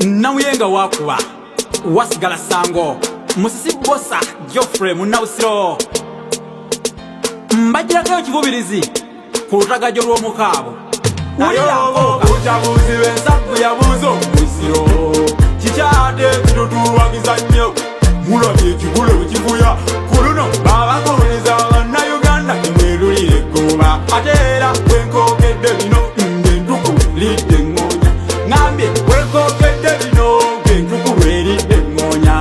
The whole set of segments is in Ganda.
Namuyenga wakuwa wasigala sango musibosa Geoffrey Munawusiro mbajirako ekivubirizi ku lutagajo lw'omukaabo nayo uchabuzi wensaku yabuzo Musiro kikyade kitutuwagiza nnyo mulabye ekigule wekivuya kuluno babakubuliza bannayuganda temwerulire eggoba ate era wenkokedde bino ng'entuku lidde eŋŋoonya ngambye wenkokedde bino ng'entuku lweridde eŋŋoonya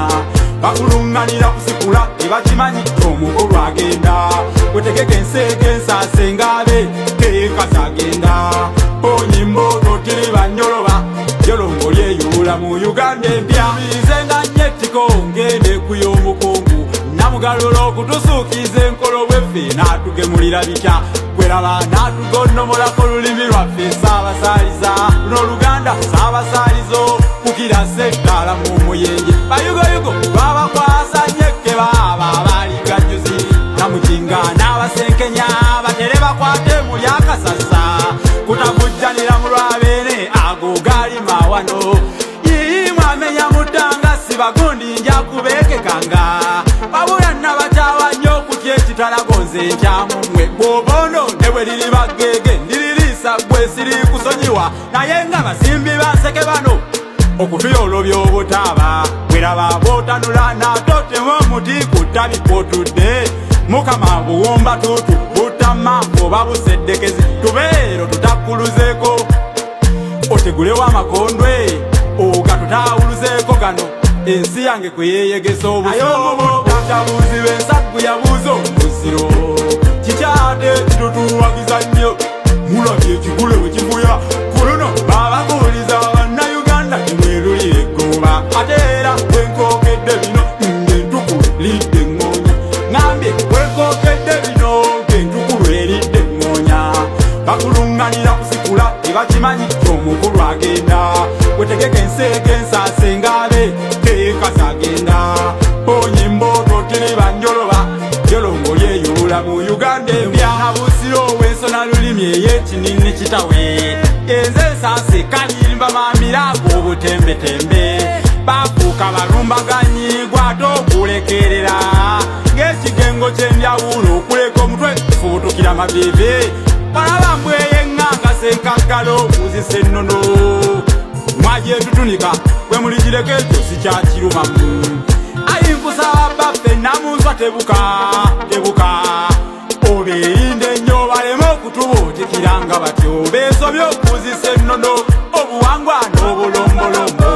bakuluŋŋanira kusikula tebakimanyi omukulu agenda wetegeka enseega ensaase ngaabe keekasa agenda onyimbogo tiri banjoloba jolongo lyeyuula mu Uganda empya bizenga nyettiko ngende kuy'omukungu namugalula okutusuukiza enkolo bweffe n'atugemulira bitya kweraba n'atugonnomolako olulimi lwaffe Ssaabasaaliza luno Oluganda Ssaabasaalizo kukira settaala mu muyenje bayugoyugo babakwasa nyekke baaba abaligajjuzi namukinga n'abasenkenya batere bakwate mu lyakasasa kutavujjanira mu lwabeene ago gaali mawano yimwamenya mutanga sibagundi nja kubeekekanga wabula nabatawa nnyo okutya ekitalagonze nkyamumwe bwobono ne bwe liri bagege ndiririisa gwe siri kusonyiwa naye nga basimbi banseke bano okutuya olobya obutaaba bweraba bootanula natotemu omuti ku ttabi kwotudde mukama buwumba tutu butama oba buseddekezi tubeero tutakuluzeeko otegulewo amakondwe ogatutaawuluzeeko gano ensi yange kwe yeeyegesa obusobotabuzi b'ensaku yabuuzo Musiro kikyate kitutuwagiza nnyo mulabye ekigule bwe kivuya kuluno babakubuliza bannayuganda temwerulire eggoba ate era wenkokedde bino ng'entuku lidde eŋŋoonya ngambye wenkokedde bino ng'entuku lweridde eŋŋoonya bakuluŋŋanira kusikula tebakimanyi omukulu agenda wetegeka enseega ensaase ngaabe teekasa agenda onyimbogo tiri banjoloba jolongo lyeyuula mu Uganda empya Nabusiro ow'ensona lulimi ey'ekinini kitawe enze ensaase kanyirimba mamirago obutembetembe bafuuka balumbaganyi gwate okulekerera ng'ekigengo ky'enjawulo okuleka omutwe fubutukira mabibi balaba mbweye eŋŋanga senkaggalo okuzisa ennono mwagyetutunika bwe muligireko ekyo sikyakirumamu ayinkusaba baffe namunswa tebuka obeerinde nnyo baleme okutubuutikiranga batyo beesobye okuzisa ennono obuwangwa n'obulombolombo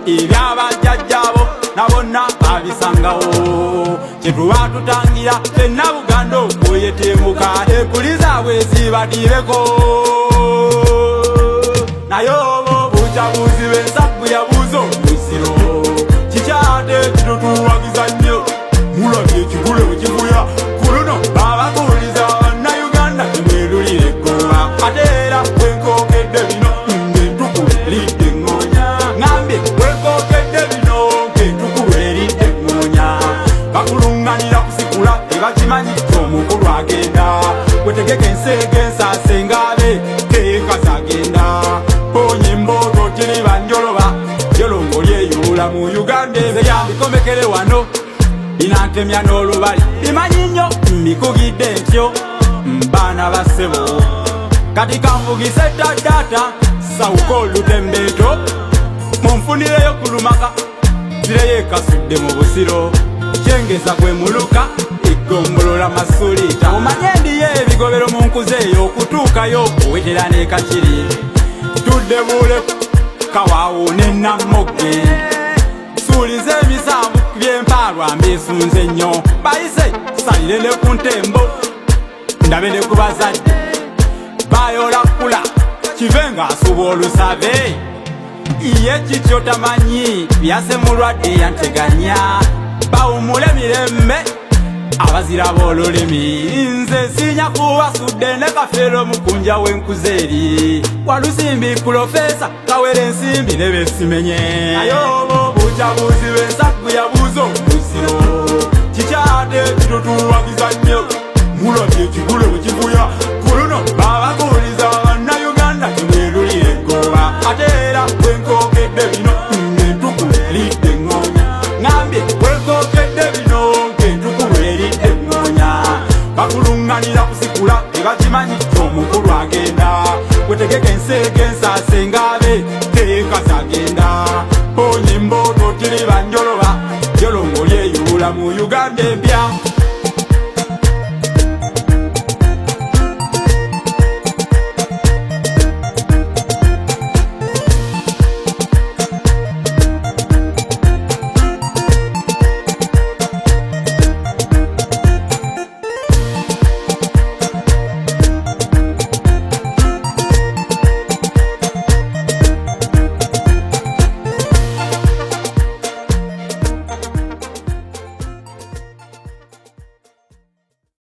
ebyabajjajjabo nabonna babisangawo kyetuba tutangira fenna Buganda okweyetemuka ekulizaabwe zibadiireko naye oba obucabuzi b'ensaku yabuuzo Musiro kikyate kitutuwagiza nnyo mulabye ekigule bwe kivuya kuluno babakubuliza bannayuganda temwerulire eggoba ate era wenkokedde bino ng'entuku lidde eŋŋoonya ngambye wenkokedde bino ng'entuku lweridde eŋŋoonya bakuluŋŋanira kusikula tebakimanyi omukulu agenda wetegeka enseega ensaase ngaabe teekasa agenda onyimbogo tiri banjoloba jolongo lyeyuula mu Uganda ezeya bikomekere wano binantemya n'olubali bimanyi nnyo mbikugidde ntyo baana bassebo kati kanvugise ddaddata sawuka olutembeeto munfunireyo ku lumaka zireyo ekasudde mu Busiro kyengeza gwe muluka egombolola masuliita omanye ndiyo ebigobero mu nkuze eyo okutuukayo okuwetera n'ekakiri tudde buleku kawaawo n'ennammoge suuliza emisanvu byempaalwa mbeesunze nnyo bayise salire ne ku ntembo ndabe ne ku bazadde bayola kkula kive ng'asuba olusabe iye kityo tamanyi byase mulwadde yanteganya bawumule mirembe abazira b'olulimi nze sinya kubasudde ne kafeero mukunja w'enkuze eri walusimbi Pulofeesa Kawere ensimbi ne besimenye naye oba obucabuzi b'ensaku yabuuzo Musiro kikyate kitutuwagiza nnyo mulabye ekigule bwe kivuya kuluno babakubuliza bannayuganda temwerulire eggoba ate era wenkokedde bino ensase